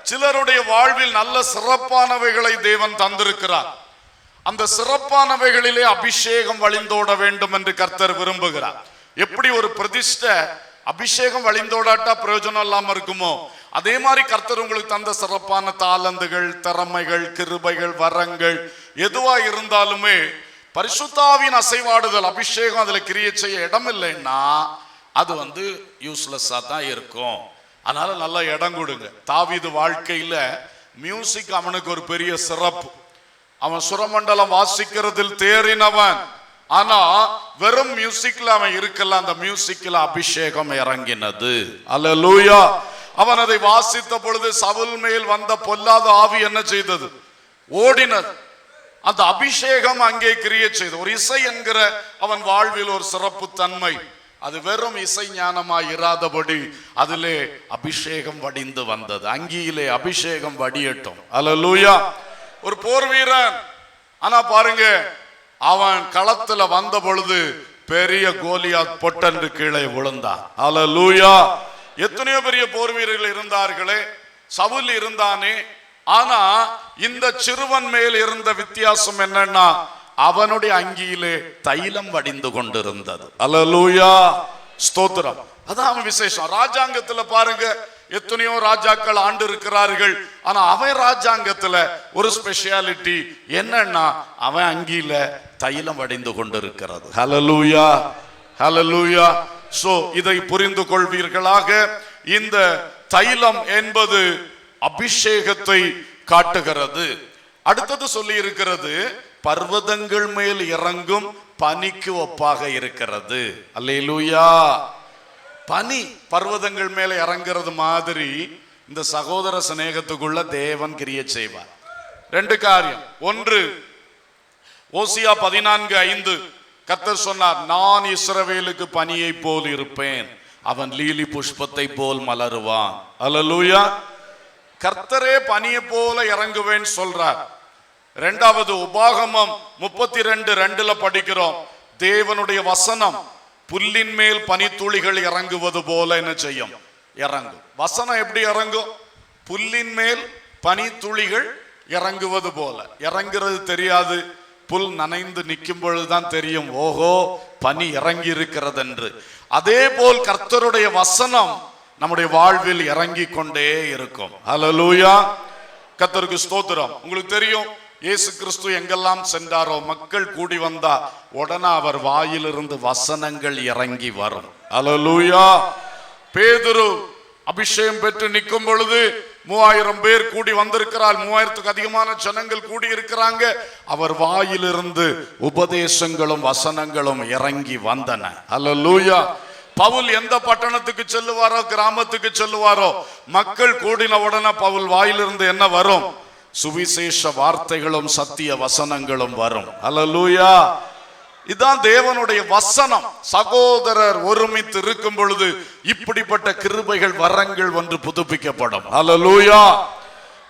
சிலருடைய வாழ்வில் நல்ல சிறப்பானவைகளை தேவன் தந்திருக்கிறார். அந்த சிறப்பானவைகளிலே அபிஷேகம் வழிந்தோட வேண்டும் என்று கர்த்தர் விரும்புகிறார். எப்படி ஒரு பிரதிஷ்டை அபிஷேகம் வழிந்தோடாட்டா பிரயோஜனம் இல்லாம இருக்குமோ, அதே மாதிரி கர்த்தர் உங்களுக்கு தந்த சிறப்பான தாளந்துகள், திறமைகள், கிருபைகள், வரங்கள் எதுவா இருந்தாலுமே பரிசுத்தாவின் அசைவாடுதல், அபிஷேகம் அதுல கிரியை செய்ய இடம் இல்லைன்னா அது யூஸ்லெஸ்ஸா தான் இருக்கும். அதனால நல்ல இடம் கொடுங்க. தாவீது வாழ்க்கையில மியூசிக் அவனுக்கு ஒரு பெரிய சிறப்பு. அவன் சுரமண்டலம் வாசிக்கிறதில் தேறினவன். ஆனா வெறும் மியூசிக்ல அவன் இருக்கல, அந்த மியூசிக்ல அபிஷேகம் இறங்கினது. அல்லேலூயா. அவன் அதை வாசித்த பொழுது சவுல் மேல் வந்த பொல்லாத ஆவி என்ன செய்தது? ஓடினது. அந்த அபிஷேகம் அங்கே கிரியை செய்தது. ஒரு இசை என்கிற அவன் வாழ்வில் ஒரு சிறப்பு தன்மை. அது வெறும் இசை ஞானமாய் இராதபடி அதிலே அபிஷேகம் வடிந்து வந்தது. அங்கியிலே அபிஷேகம் வடியட்டும். அல்லேலூயா. ஒரு போர் வீரன், ஆனா பாருங்க, அவன் களத்துல வந்த பொழுது பெரிய கோலியாத் பொட்டென்று கீழே விழுந்தான். அல்லேலூயா. எத்தனையோ பெரிய போர் வீரர்கள் இருந்தார்களே, சவுல் இருந்தானே, ஆனா இந்த சிறுவன் மேல் இருந்த வித்தியாசம் என்னன்னா அவனுடைய அங்கியிலே தைலம் வடிந்து கொண்டிருந்தது. அல்லேலூயா. ஸ்தோத்திரம். அதான் அவன் விசேஷம். ராஜாங்கத்துல பாருங்க, எத்தனையோ ராஜாக்கள் ஆண்டு இருக்கிறார்கள், ஆனா அவன் ராஜாங்கத்துல ஒரு ஸ்பெஷாலிட்டி என்னன்னா அவன் அங்கியில தைலம் வடிந்து கொண்டிருக்கிறது. ஹல்லேலூயா, ஹல்லேலூயா. சோ இதை புரிந்து கொள்வீர்களாக. இந்த தைலம் என்பது அபிஷேகத்தை காட்டுகிறது. அடுத்தது சொல்லி இருக்கிறது, பர்வதங்கள் மேல் இறங்கும் பனிக்கு ஒப்பாக இருக்கிறது. அல்லேலூயா. பனி பர்வதங்கள் மேல இறங்குறது மாதிரி இந்த சகோதர சிநேகத்துக்குள்ள தேவன் கிரியை செய்வார். ரெண்டு காரியம். ஒன்று, ஓசியா 14:5 கர்த்தர் சொன்னார், நான் இஸ்ரவேலுக்கு பனியை போல் இருப்பேன், அவன் லீலி புஷ்பத்தை போல் மலருவான். அல்லேலூயா. கர்த்தரே பனியை போல இறங்குவேன் சொல்றார். இரண்டாவது, உபாகமம் 32:2 படிக்கிறோம், தேவனுடைய வசனம் புல்லின் மேல் பனித்துளிகள் இறங்குவது போல என்ன செய்யும்? இறங்கும். வசனம் எப்படி இறங்கும்? புல்லின் மேல் பனித்துளிகள் இறங்குவது போல. இறங்குறது தெரியாது, புல் நனைந்து நிற்கும் பொழுதுதான் தெரியும், ஓஹோ பனி இறங்கி இருக்கிறது என்று. அதே போல் கர்த்தருடைய வசனம் நம்முடைய வாழ்வில் இறங்கி கொண்டே இருக்கும். ஹல்லேலூயா. கர்த்தருக்கு ஸ்தோத்திரம். உங்களுக்கு தெரியும், இயேசு கிறிஸ்து எங்கெல்லாம் சென்றாரோ மக்கள் கூடி வந்தா உடனே அவர் வாயிலிருந்து வசனங்கள் இறங்கி வரும். அல்லேலூயா. பேதுரு அபிஷேகம் பெற்று நிற்கும் பொழுது 3000 பேர் கூடி வந்திருக்கிறார், 3000க்கு அதிகமான ஜனங்கள் கூடி இருக்கிறாங்க. அவர் வாயிலிருந்து உபதேசங்களும் வசனங்களும் இறங்கி வந்தன. அல்லேலூயா. பவுல் எந்த பட்டணத்துக்கு செல்லுவாரோ, கிராமத்துக்கு செல்லுவாரோ, மக்கள் கூடின உடனே பவுல் வாயிலிருந்து என்ன வரும்? சுவிசேஷ வார்த்தைகளும் சத்திய வசனங்களும் வரும். அல்லேலூயா. இதான் தேவனுடைய வசனம். சகோதரர் ஒருமித்து இருக்கும் பொழுது இப்படிப்பட்ட கிருபைகள், வரங்கள் ஒன்று புதுப்பிக்கப்படும். அல்லேலூயா.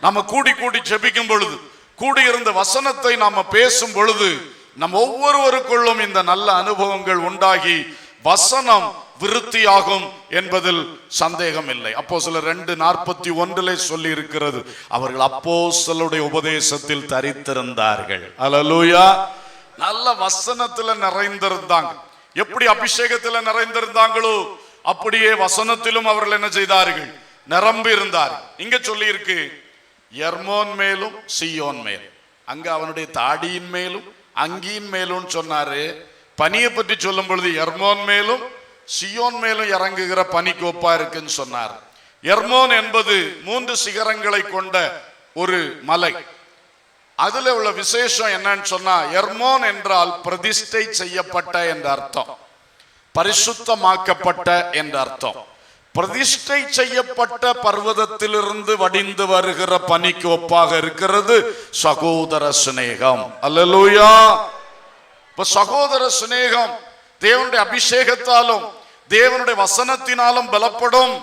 நம்ம கூடி கூடி ஜெபிக்கும் பொழுது, கூடியிருந்த வசனத்தை நாம பேசும் பொழுது நம் ஒவ்வொருவருக்குள்ளும் இந்த நல்ல அனுபவங்கள் உண்டாகி வசனம் விருத்தியாகும் என்பதில் சந்தேகம் இல்லை. அப்போஸ்தலர் 2:41 சொல்லி இருக்கிறது, அவர்கள் அப்போஸ்தலருடைய உபதேசத்தில் தரித்திருந்தார்கள். அல்லேலூயா. நல்ல வசனத்துல நிறைந்திருந்தாங்க. எப்படி அபிஷேகத்துல நிறைந்திருந்தாங்களோ அப்படியே வசனத்திலும் அவர்கள் என்ன செய்தார்கள்? நிரம்பி இருந்தார்கள். இங்க சொல்லி இருக்கு, எர்மோன் மேலும் சீயோன் மேலும். அங்க அவனுடைய தாடியின் மேலும் அங்கியின் மேலும் சொன்னாரு. பனியை பற்றி சொல்லும் பொழுது எர்மோன் மேலும் சியோன் மேலும் இறங்குகிற பனிக்கு ஒப்பா இருக்குன்னு சொன்னார். எர்மோன் என்பது 3 சிகரங்களை கொண்ட ஒரு மலை. அதுல உள்ள விசேஷம் என்னன்னு சொன்னா, எர்மோன் என்றால் பிரதிஷ்டை செய்யப்பட்ட என்ற அர்த்தம், பரிசுத்தமாக்கப்பட்ட என்ற அர்த்தம். பிரதிஷ்டை செய்யப்பட்ட பர்வதத்திலிருந்து வடிந்து வருகிற பனிக்கு ஒப்பாக இருக்கிறது சகோதர சிநேகம். அல்லேலூயா. இப்ப சகோதர சிநேகம் தேவனுடைய அபிஷேகத்தாலும் தேவனுடைய வசனத்தினாலும் பலப்படும்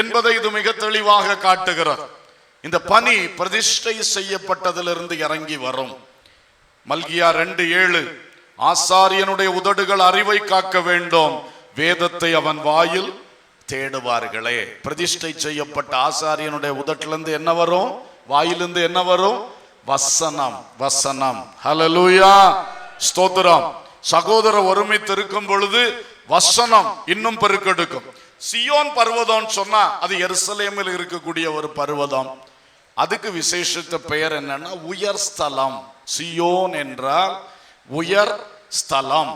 என்பதை இது மிக தெளிவாக காட்டுகிறது. இந்த பனி பிரதிஷ்டை செய்யப்பட்டதிலிருந்து இறங்கி வரும். மல்கியா 2:7, ஆசாரியனுடைய உதடுகள் அறிவை காக்க வேண்டும், வேதத்தை அவன் வாயில் தேடுவார்களே. பிரதிஷ்டை செய்யப்பட்ட ஆசாரியனுடைய உதட்டிலிருந்து என்ன வரும்? வாயிலிருந்து என்ன வரும்? வசனம். வசனம். ஹல்லேலூயா, ஸ்தோத்திரம். சகோதர ஒருமித்து இருக்கும் பொழுது வசனம் இன்னும் பெருக்கெடுக்கும். சியோன் பர்வதம் சொன்னா அது எருசலேமில் இருக்கக்கூடிய ஒரு பர்வதம். அதுக்கு விசேஷித்த பெயர் என்னன்னா உயர் ஸ்தலம். சியோன் என்றால் உயர் ஸ்தலம்.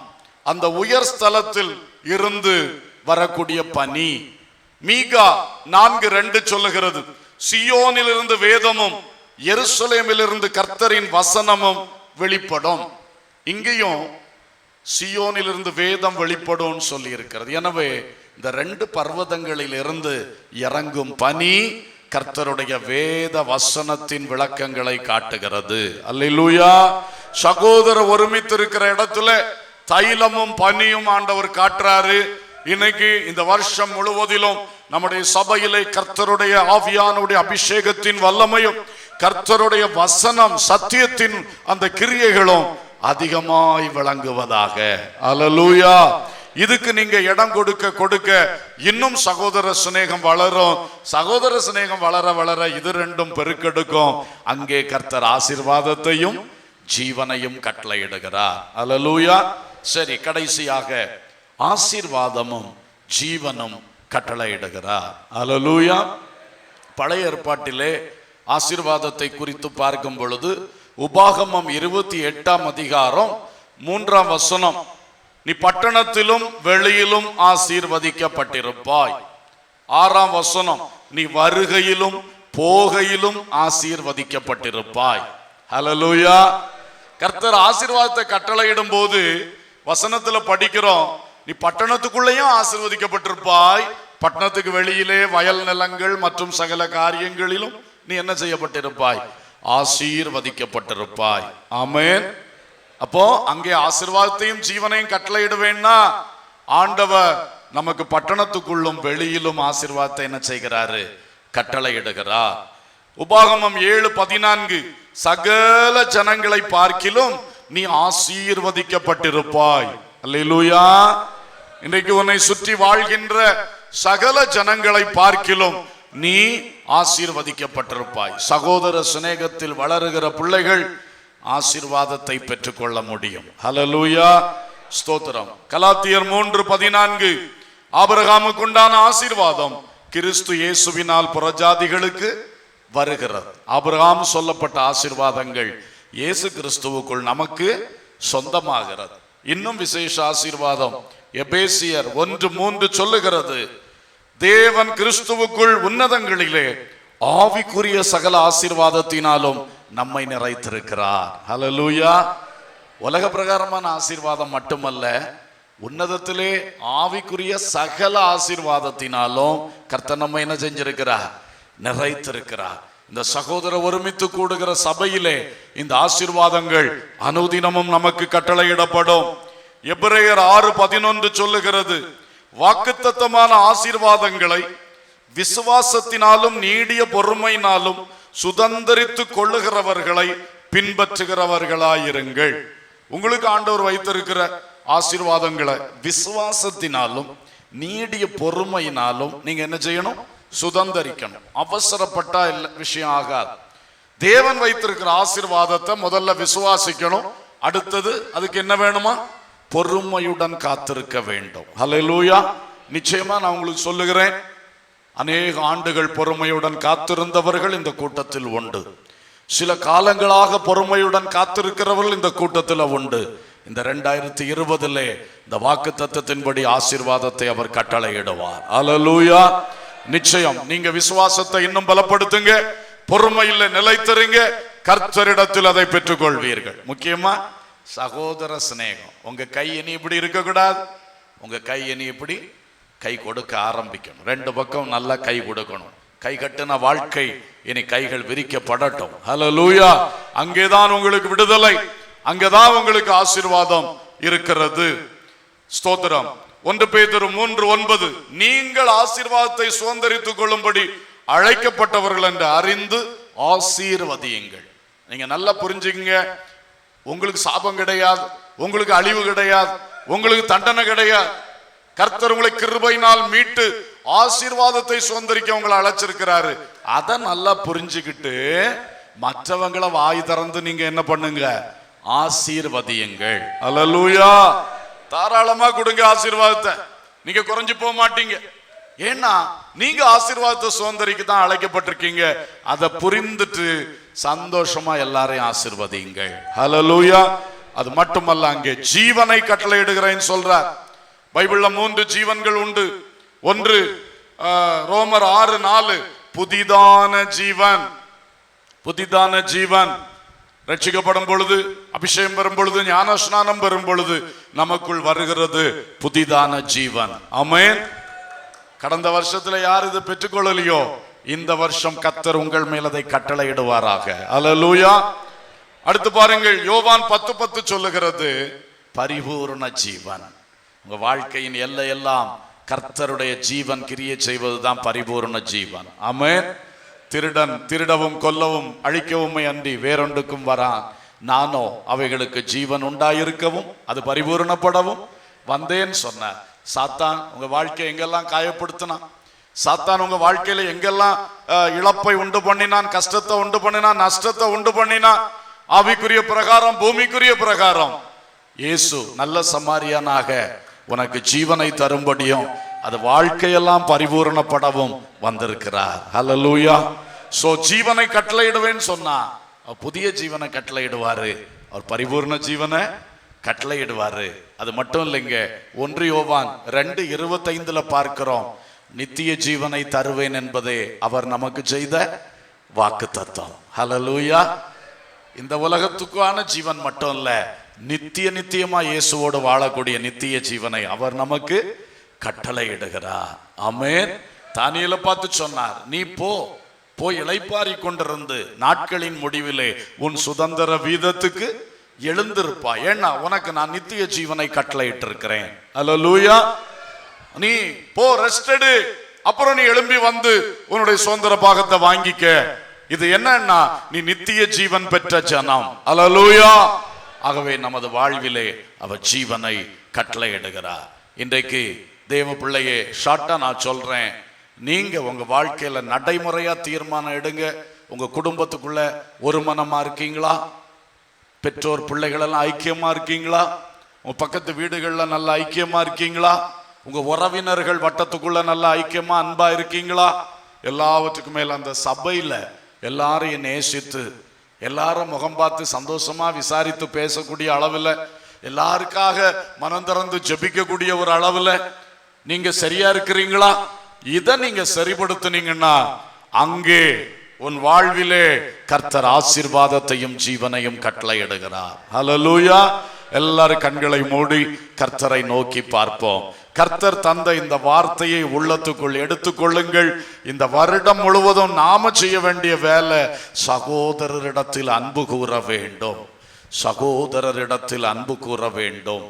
அந்த உயர் ஸ்தலத்தில் இருந்து வரக்கூடிய பனி. மீகா 4:2 சொல்லுகிறது, சியோனில் இருந்து வேதமும் எருசலேமில் இருந்து கர்த்தரின் வசனமும் வெளிப்படும். இங்கேயும் சியோனில் இருந்து வேதம் வெளிப்படும் சொல்லி இருக்கிறது. எனவே இந்த 2 பர்வதங்களில் இருந்து இறங்கும் பனி கர்த்தருடைய வேத வசனத்தின் விளக்கங்களை காட்டுகிறது. அல்லேலூயா. சகோதர ஒருமித்து இருக்கிற இடத்துல தைலமும் பனியும் ஆண்டவர் காட்டுறாரு. இன்னைக்கு இந்த வருஷம் முழுவதிலும் நம்முடைய சபையிலே கர்த்தருடைய ஆவியானுடைய அபிஷேகத்தின் வல்லமையும் கர்த்தருடைய வசனம் சத்தியத்தின் அந்த கிரியைகளும் அதிகமாய் விளங்குவதாக. அல்லேலூயா. இதுக்கு நீங்க இடம் கொடுக்க இன்னும் சகோதர சிநேகம் வளரும். சகோதர சிநேகம் வளர வளர இது 2ம் பெருக்கெடுக்கும். அங்கே கர்த்தர் ஆசீர்வாதத்தையும் ஜீவனையும் கட்டளையிடுகிறார். அல்லேலூயா. சரி, கடைசியாக ஆசீர்வாதமும் ஜீவனும் கட்டளையிடுகிறார். அல்லேலூயா. பழைய ஏற்பாட்டிலே ஆசீர்வாதத்தை குறித்து பார்க்கும் பொழுது உபாகமம் 28ஆம் அதிகாரம் 3ஆம் வசனம், நீ பட்டணத்திலும் வெளியிலும் ஆசீர்வதிக்கப்பட்டிருப்பாய். 6ஆம் வசனம், நீ வருகையிலும் போகையிலும் ஆசீர்வதிக்கப்பட்டிருப்பாய். ஹல்லேலூயா. கர்த்தர் ஆசீர்வாதத்தை கட்டளையிடும் போது வசனத்துல படிக்கிறோம், நீ பட்டணத்துக்குள்ளேயும் ஆசீர்வதிக்கப்பட்டிருப்பாய், பட்டணத்துக்கு வெளியிலே வயல் நிலங்கள் மற்றும் சகல காரியங்களிலும் நீ என்ன செய்யப்பட்டிருப்பாய்? ஆசீர்வதிக்கப்பட்டிருப்பாய். ஆமென். அப்போ அங்கே ஆசீர்வாதத்தையும் ஜீவனையும் கட்டளையிடுவேன்னா ஆண்டவர் நமக்கு பட்டணத்துக்குள்ளும் வெளியிலும் ஆசீர்வாதத்தை என்ன செய்கிறாரு? கட்டளையிடுகிறார். உபாகமம் 7:14, சகல ஜனங்களை பார்க்கிலும் நீ ஆசீர்வதிக்கப்பட்டிருப்பாய். அல்லேலூயா. இன்றைக்கு உன்னை சுற்றி வாழ்கின்ற சகல ஜனங்களை பார்க்கிலும் நீ ஆசீர்வதிக்கப்பட்டிருப்பாய். சகோதர சிநேகத்தில் வளருகிற பிள்ளைகள் ஆசீர்வாதத்தை பெற்றுக்கொள்ள முடியும். ஹல்லேலூயா, ஸ்தோத்திரம். கலாத்தியர் 3:14, ஆபிரகாமுக்கு உண்டான ஆசீர்வாதம் கிறிஸ்து இயேசுவினால் புறஜாதிகளுக்கு வருகிறது. ஆபிரகாம் சொல்லப்பட்ட ஆசீர்வாதங்கள் இயேசு கிறிஸ்துவுக்குள் நமக்கு சொந்தமாகிறது. இன்னும் விசேஷ ஆசீர்வாதம் எபேசியர் 1:3 சொல்லுகிறது, தேவன் கிறிஸ்துவுக்குள் உன்னதங்களிலே ஆவிக்குரிய சகல ஆசீர்வாதத்தினாலும் நம்மை நிறைத்திருக்கிறார். ஹல்லேலூயா. உலக பிரகாரமான ஆசீர்வாதம் மட்டுமல்ல, உன்னதத்திலே ஆவிக்குரிய சகல ஆசீர்வாதத்தினாலும் கர்த்தர் நம்மை என்ன செஞ்சிருக்கிறார்? நிறைத்திருக்கிறார். இந்த சகோதர ஒருமித்து கூடுகிற சபையிலே இந்த ஆசீர்வாதங்கள் அனுதினமும் நமக்கு கட்டளையிடப்படும். எபிரேயர் 6:11 சொல்லுகிறது, வாக்குத்தத்தமான ஆசீர்வாதங்களை விசுவாசத்தினாலும் நீடிய பொறுமையினாலும் சுதந்தரித்து கொள்ளுகிறவர்களை பின்பற்றுகிறவர்களாயிருங்கள். உங்களுக்கு ஆண்டவர் வைத்திருக்கிற ஆசீர்வாதங்களை விசுவாசத்தினாலும் நீடிய பொறுமையினாலும் நீங்க என்ன செய்யணும்? சுதந்தரிக்கணும். அவசரப்பட்டா விஷயம் ஆகாது. தேவன் வைத்திருக்கிற ஆசீர்வாதத்தை முதல்ல விசுவாசிக்கணும். அடுத்தது அதுக்கு என்ன வேணுமா? பொறுமையுடன் காத்திருக்க வேண்டும். ஹல்லேலூயா. நிச்சயமா நான் உங்களுக்கு சொல்லுகிறேன், அநேக ஆண்டுகள் பொறுமையுடன் காத்திருந்தவர்கள் இந்த கூட்டத்தில் உண்டு. சில காலங்களாக பொறுமையுடன் காத்திருக்கிறவர்கள் இந்த கூட்டத்தில் உண்டு. இந்த 2020 இந்த வாக்கு தத்தத்தின்படி ஆசீர்வாதத்தை அவர் கட்டளையிடுவார். ஹல்லேலூயா. நிச்சயம் நீங்க விசுவாசத்தை இன்னும் பலப்படுத்துங்க, பொறுமையில் நிலைத்திருங்க, கர்த்தரிடத்தில் அதை பெற்றுக்கொள்வீர்கள். முக்கியமா சகோதர சிநேகம். உங்க கை இனி இப்படி இருக்கக்கூடாது. உங்க கை இனி இப்படி கை கொடுக்க ஆரம்பிக்கணும். 2 பக்கம் நல்லா கை கொடுக்கணும். கை கட்டின வாழ்க்கை இனி கைகள் விரிக்கப்படட்டும். ஹல்லேலூயா. அங்கேதான் உங்களுக்கு விடுதலை, அங்கேதான் உங்களுக்கு ஆசீர்வாதம் இருக்கிறது. ஸ்தோத்திரம். 1 பேதுரு 3:9, நீங்கள் ஆசீர்வாதத்தை சுதந்தரித்துக் கொள்ளும்படி அழைக்கப்பட்டவர்கள் என்று அறிந்து ஆசீர்வதியுங்கள். நீங்க நல்லா புரிஞ்சுங்க, உங்களுக்கு சாபம் கிடையாது, உங்களுக்கு அழிவு கிடையாது, உங்களுக்கு தண்டனை கிடையாது. கர்த்தர் உங்களை கிருபையினால் மீட்டு ஆசீர்வாதத்தை சுதந்திரிக்க உங்களை அழைச்சிருக்கிறாரு. அதை நல்லா புரிஞ்சுக்கிட்டு மற்றவங்களை வாய் திறந்து நீங்க என்ன பண்ணுங்க? ஆசீர்வதியுங்கள். அல்லேலூயா. தாராளமா கொடுங்க ஆசீர்வாதத்தை. நீங்க குறைஞ்சு போக மாட்டீங்க. ஏன்னா நீங்க ஆசீர்வாதத்தை சுதந்திரிக்கு தான் அழைக்கப்பட்டிருக்கீங்க. அதை புரிந்துட்டு சந்தோஷமா எல்லாரையும் ஆசீர்வதியுங்கள். அல்லேலூயா. அது மட்டுமல்ல, அங்கே ஜீவனை கட்டளையிடுகிறேன்னு சொல்றார். பைபிள்ல 3 ஜீவன்கள் உண்டு. ஒன்று ரோமர் 6:4 புதிதான ஜீவன். புதிதான ஜீவன் ரட்சிக்கப்படும் பொழுது, அபிஷேகம் பெறும் பொழுது, ஞானஸ்நானம் பெறும் பொழுது நமக்குள் வருகிறது புதிதான ஜீவன். ஆமென். கடந்த வருஷத்துல யார் இது பெற்றுக்கொள்ளலையோ, இந்த வருஷம் கர்த்தர் உங்கள் மேல் அதை கட்டளையிடுவாராக. அல்லேலூயா. அடுத்து பாருங்கள், யோவான் 10:10 சொல்லுகிறது பரிபூர்ண ஜீவன். உங்க வாழ்க்கையின் எல்லையெல்லாம் கர்த்தருடைய ஜீவன் கிரியை செய்வதுதான் பரிபூர்ண ஜீவன். ஆமென். திருடன் திருடவும் கொல்லவும் அழிக்கவுமே அன்றி வேறொன்றுக்கும் வரான். நானோ அவைகளுக்கு ஜீவன் உண்டாயிருக்கவும் அது பரிபூர்ணப்படவும் வந்தேன்னு சொன்னார். சாத்தான் உங்க வாழ்க்கையை எங்கெல்லாம் காயப்படுத்தினான், சாத்தான் உங்க வாழ்க்கையில எங்கெல்லாம் இழப்பை உண்டு பண்ணினான், கஷ்டத்தை உண்டு பண்ணினான், நஷ்டத்தை உண்டு பண்ணினான், ஆவிக்குரிய பிரகாரம் பூமிக்குரிய பிரகாரம், இயேசு நல்ல சமாரியானாக உனக்கு ஜீவனை தரும்படியும் அது வாழ்க்கையெல்லாம் பரிபூரணப்படவும் வந்திருக்கிறார். ஹல்லேலூயா. சோ ஜீவனை கட்டளையிடுவேன்னு சொன்னா புதிய ஜீவனை கட்டளையிடுவாரு, அவர் பரிபூர்ண ஜீவனை கட்டளையிடுவாரு. அது மட்டும் இல்லைங்க, 1 யோவான் 2:25 பார்க்கிறோம், நித்திய ஜீவனை தருவேன் என்பதே அவர் நமக்கு செய்த வாக்குத்தத்தம். ஹல்லேலூயா. இந்த உலகத்துக்கான ஜீவன் மட்டும் இல்ல, நித்தியமா இயேசுவோடு வாழக்கூடிய நித்திய ஜீவனை அவர் நமக்கு கட்டளையிடுகிறார். ஆமென். தானியேலை பார்த்து சொன்னார், நீ போய் இளைப்பாரி கொண்டிருந்து நாட்களின் முடிவிலே உன் சுதந்திர வீதத்துக்கு எழுந்திருப்பா. ஏன்னா உனக்கு நான் நித்திய ஜீவனை கட்டளையிட்டு இருக்கிறேன். அல்லேலூயா. நீ போ, ரெஸ்ட் எடு, அப்புறம் நீ எழும்பி வந்து உன்னுடைய சுதந்திர பாகத்தை வாங்கிக்க. இது என்னன்னா நீ நித்திய ஜீவன் பெற்ற ஜனம். அல்லேலூயா. ஆகவே நமது வாழ்விலே அவர் ஜீவனை கட்டளையிடுகிறார். இன்றைக்கு தேவ பிள்ளையே, ஷார்ட்டா நான் சொல்றேன், நீங்க உங்க வாழ்க்கையில நடைமுறையா தீர்மானம் எடுங்க. உங்க குடும்பத்துக்குள்ள ஒரு மனமா இருக்கீங்களா? பெற்றோர் பிள்ளைகள் எல்லாம் ஐக்கியமா இருக்கீங்களா? உங்க பக்கத்து வீடுகள்ல நல்ல ஐக்கியமா இருக்கீங்களா? உங்க உறவினர்கள் வட்டத்துக்குள்ள நல்ல ஐக்கியமா அன்பா இருக்கீங்களா? எல்லாவற்றுக்கும் மேல அந்த சபையில எல்லாரையும் நேசித்து எல்லாரும் முகம் பார்த்து சந்தோஷமா விசாரித்து பேசக்கூடிய அளவில், எல்லாருக்காக மனம் திறந்து ஜெபிக்கக்கூடிய ஒரு அளவில் நீங்க சரியா இருக்கிறீங்களா? இதை நீங்க சரிபடுத்தினீங்கன்னா அங்கே உன் வாழ்விலே கர்த்தர் ஆசீர்வாதத்தையும் ஜீவனையும் கட்டளையிடுகிறார். ஹல்லேலூயா. எல்லாரும் கண்களை மூடி கர்த்தரை நோக்கி பார்ப்போம். கர்த்தர் தந்த இந்த வார்த்தையை உள்ளத்துக்குள் எடுத்துக்கொள்ளுங்கள். இந்த வருடம் முழுவதும் நாம செய்ய வேண்டிய வேலை, சகோதரரிடத்தில் அன்பு கூற வேண்டும். சகோதரரிடத்தில் அன்பு கூற வேண்டும்.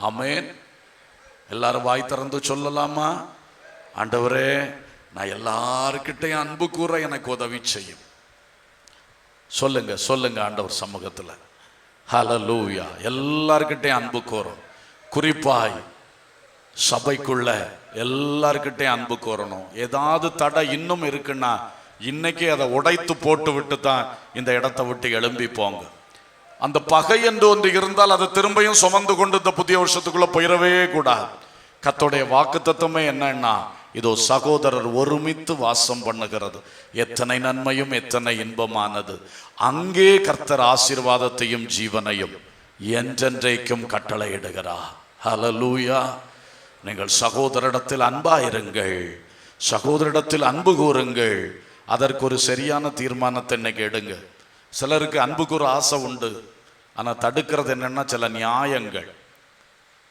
ஆமென். எல்லாரும் வாய் திறந்து சொல்லலாமா? ஆண்டவரே, நான் எல்லார்கிட்டையும் அன்பு கூற எனக்கு உதவி செய்யும். சொல்லுங்க சொல்லுங்க ஆண்டவர் சமூகத்துல. ஹல்லேலூயா. எல்லார்கிட்டையும் அன்பு கூறணும். குறிப்பாய் சபைக்குள்ள எல்லார்கிட்டையும் அன்பு கூறணும். ஏதாவது தடை இன்னும் இருக்குன்னா இன்னைக்கு அதை உடைத்து போட்டு விட்டு தான் இந்த இடத்தை விட்டு எழும்பி போங்க. அந்த பகை என்று ஒன்று இருந்தால் அதை திரும்பியும் சுமந்து கொண்டு இந்த புதிய வருஷத்துக்குள்ள போயிடவே கூடாது. கர்த்தருடைய வாக்குத்தத்தமே என்னன்னா, இதோ சகோதரர் ஒருமித்து வாசம் பண்ணுகிறது எத்தனை நன்மையும் எத்தனை இன்பமானது. அங்கே கர்த்தர் ஆசீர்வாதத்தையும் ஜீவனையும் என்றென்றைக்கும் கட்டளையிடுகிறார். ஹல்லேலூயா. நீங்கள் சகோதரிடத்தில் அன்பாயிருங்கள், சகோதரிடத்தில் அன்பு கூறுங்கள். அதற்கு ஒரு சரியான தீர்மானத்தை இன்னைக்கு எடுங்க. சிலருக்கு அன்பு கூற ஆசை உண்டு, ஆனால் தடுக்கிறது என்னன்னா சில நியாயங்கள்.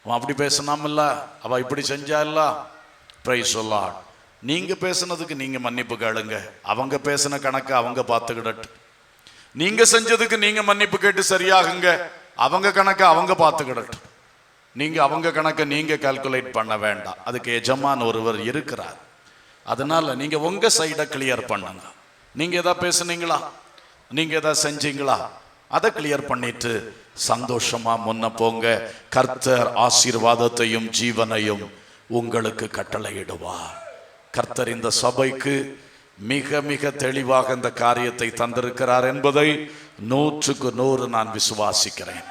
அவன் அப்படி பேசினாமில்ல, அவ இப்படி செஞ்சா இல்ல. Praise the Lord. நீங்க பேசுனதுக்கு நீங்க மன்னிப்பு கேளுங்க, அவங்க பேசின கணக்கு அவங்க பார்த்துக்கிடட்டு. நீங்க செஞ்சதுக்கு நீங்க மன்னிப்பு கேட்டு சரியாகுங்க, அவங்க கணக்கு அவங்க பார்த்துக்கிடட்டு. நீங்க அவங்க கணக்கை நீங்க கால்குலேட் பண்ண வேண்டாம். அதுக்கு எஜமான் ஒருவர் இருக்கிறார். அதனால நீங்க உங்க சைடை கிளியர் பண்ணுங்க. நீங்க எதாவது பேசுனீங்களா, நீங்க எதாவது செஞ்சீங்களா, அதை கிளியர் பண்ணிட்டு சந்தோஷமா முன்ன போங்க. கர்த்தர் ஆசீர்வாதத்தையும் ஜீவனையும் உங்களுக்கு கட்டளையிடுவார். கர்த்தர் இந்த சபைக்கு மிக மிக தெளிவாக இந்த காரியத்தை தந்திருக்கிறார் என்பதை 100% நான் விசுவாசிக்கிறேன்.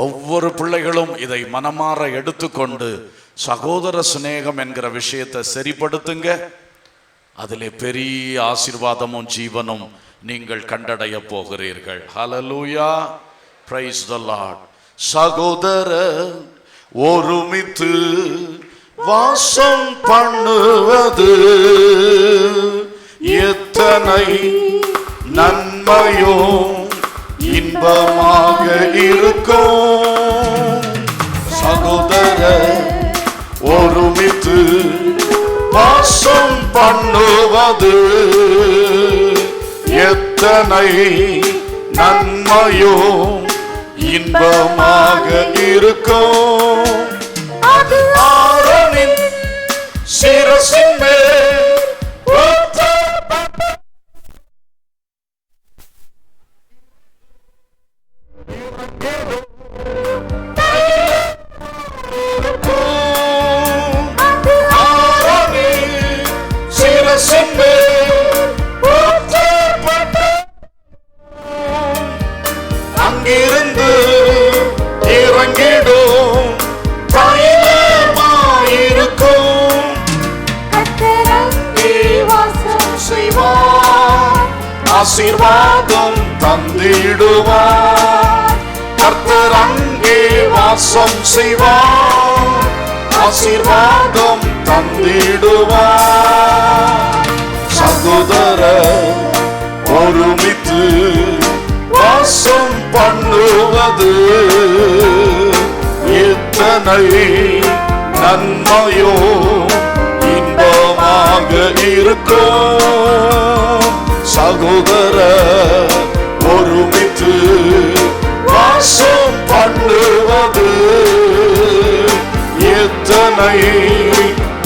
ஒவ்வொரு பிள்ளைகளும் இதை மனமாற எடுத்துக்கொண்டு சகோதர சிநேகம் என்கிற விஷயத்தை சரிப்படுத்துங்க. அதிலே பெரிய ஆசீர்வாதமும் ஜீவனும் நீங்கள் கண்டடைய போகிறீர்கள். ஹல்லேலூயா, பிரைஸ் தி லார்ட். சகோதர ஒருமித்து வாசம் பண்ணுவது எத்தனை நன்மையோ இன்பமாக இருக்கும். சகோதர ஒருமித்து வாசம் பண்ணுவது எத்தனை நன்மையோ இன்பமாக இருக்கும். அது ஆரோனின் சிரசின் மேல் அங்கிருந்து இறங்கிடும் தைலமாயிருக்கும். ஆசீர்வாதம் தந்திடுவார். கர்த்தர் அங்கே வாசம் செய்வார். ஆசீர்வாதம் தந்திடுவார். சகோதர ஒருமித்து வாசம் பண்ணுவது எத்தனை நன்மையோ இன்பமாக இருக்கும். சகோதர ஒருமித்து வாசம் பண்ணுவது எத்தனை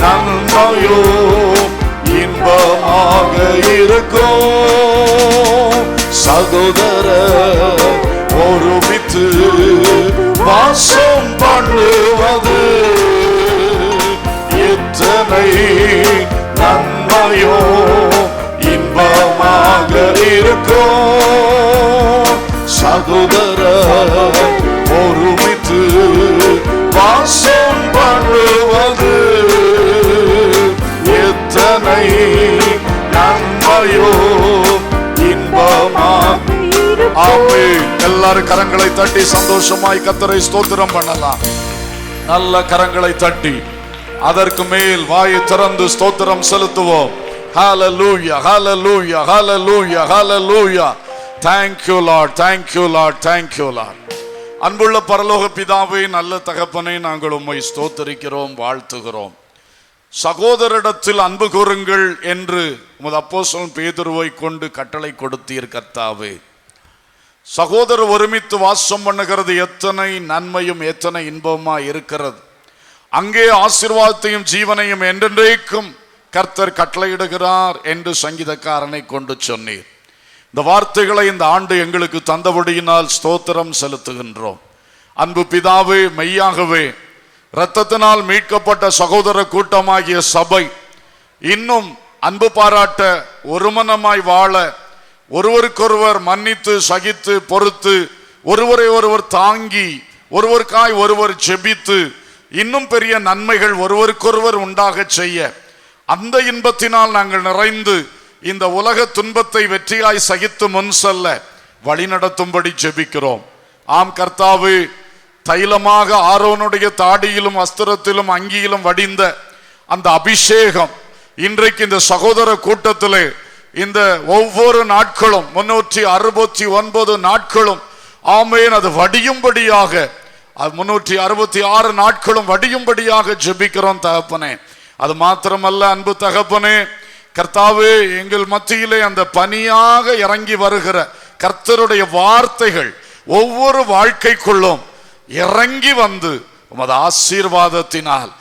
நன்மையோ இன்பமாக இருக்கும். சகோதர ஒருமித்து வாசம் பண்ணுவது எத்தனை நன்மையோ இன்பமாக இருக்கும். சகோதர ஒருமித்து வாசம் பண்ணுவது எத்தனை நன்மையோ இன்பமாக. ஆமென். எல்லாரும் கரங்களை தட்டி சந்தோஷமாய் கர்த்தரை ஸ்தோத்திரம் பண்ணலாம். நல்ல கரங்களை தட்டி அதற்கு மேல் வாயை திறந்து ஸ்தோத்திரம் செலுத்துவோம். ஹalleluya, hallelujah, hallelujah, hallelujah. Thank you Lord, thank you Lord, thank you Lord. அன்புள்ள பரலோக பிதாவே, நல்ல தகப்பனே, நாங்கள் உம்மை ஸ்தோத்திரிக்கிறோம், வாழ்த்துகிறோம். சகோதரிடத்தில் அன்பு கூறுங்கள் என்று உமது அப்போஸ்தலன் பேதுருவை கொண்டு கட்டளை கொடுத்தீர் கர்த்தாவே. சகோதரர் ஒருமித்து வாசம் பண்ணுகிறது எத்தனை நன்மையும் எத்தனை இன்பமா இருக்கிறது. அங்கே ஆசீர்வாதத்தையும் ஜீவனையும் என்றென்றைக்கும் கர்த்தர் கட்டளையிடுகிறார் என்று சங்கீதக்காரனை கொண்டு சொன்னீர். இந்த வார்த்தைகளை இந்த ஆண்டு எங்களுக்கு தந்தபடியினால் ஸ்தோத்திரம் செலுத்துகின்றோம். அன்பு பிதாவே, மெய்யாகவே இரத்தத்தினால் மீட்கப்பட்ட சகோதர கூட்டமாகிய சபை இன்னும் அன்பு பாராட்ட, ஒருமனமாய் வாழ, ஒருவருக்கொருவர் மன்னித்து சகித்து பொறுத்து, ஒருவரை ஒருவர் தாங்கி, ஒருவருக்காய் ஒருவர் ஜெபித்து, இன்னும் பெரிய நன்மைகள் ஒருவருக்கொருவர் உண்டாக செய்ய, அந்த இன்பத்தினால் நாங்கள் நிறைந்து இந்த உலக துன்பத்தை வெற்றியாய் சகித்து முன் செல்ல வழிநடத்தும்படி ஜெபிக்கிறோம். ஆம் கர்த்தாவே, தைலமாக ஆரோனுடைய தாடியிலும் வஸ்திரத்திலும் அங்கியிலும் வடிந்த அந்த அபிஷேகம் இன்றைக்கு இந்த சகோதர கூட்டத்திலே இந்த ஒவ்வொரு நாட்களும் 369 நாட்களும் ஆமென் அது வடியும்படியாக, 366 நாட்களும் வடியும்படியாக ஜெபிக்கிறோம் தகப்பனே. அது மாத்திரமல்ல அன்பு தகப்பனே, கர்த்தாவே, எங்கள் மத்தியிலே அந்த பனியாக இறங்கி வருகிற கர்த்தருடைய வார்த்தைகள் ஒவ்வொரு வாழ்க்கைக்குள்ளும் இறங்கி வந்து உமது ஆசீர்வாதத்தினால்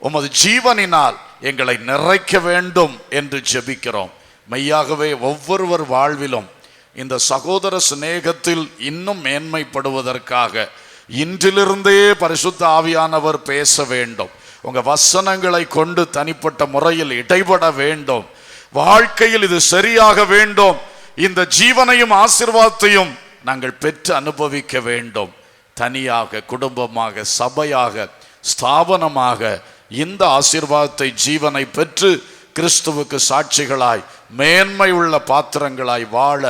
உமது ஜீவனினால் எங்களை நிறைக்க வேண்டும் என்று ஜெபிக்கிறோம். மெய்யாகவே ஒவ்வொருவர் வாழ்விலும் இந்த சகோதர சிநேகத்தில் இன்னும் மேன்மைப்படுவதற்காக இன்றிலிருந்தே பரிசுத்த ஆவியானவர் பேச வேண்டும். உங்க வசனங்களை கொண்டு தனிப்பட்ட முறையில் இடைபட வேண்டும். வாழ்க்கையில் இது சரியாக வேண்டும். இந்த ஜீவனையும் ஆசீர்வாதத்தையும் நாங்கள் பெற்று அனுபவிக்க வேண்டும். தனியாக, குடும்பமாக, சபையாக, ஸ்தாபனமாக இந்த ஆசீர்வாதத்தை, ஜீவனை பெற்று கிறிஸ்துவுக்கு சாட்சிகளாய், மேன்மை உள்ள பாத்திரங்களாய் வாழ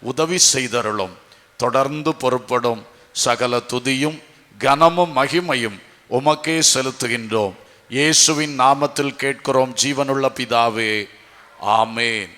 உதவி செய்தருளும். தொடர்ந்து பொறுப்படும் சகல துதியும் கனமும் மகிமையும் உமக்கே செலுத்துகின்றோம். இயேசுவின் நாமத்தில் கேட்கிறோம் ஜீவனுள்ள பிதாவே, ஆமேன்.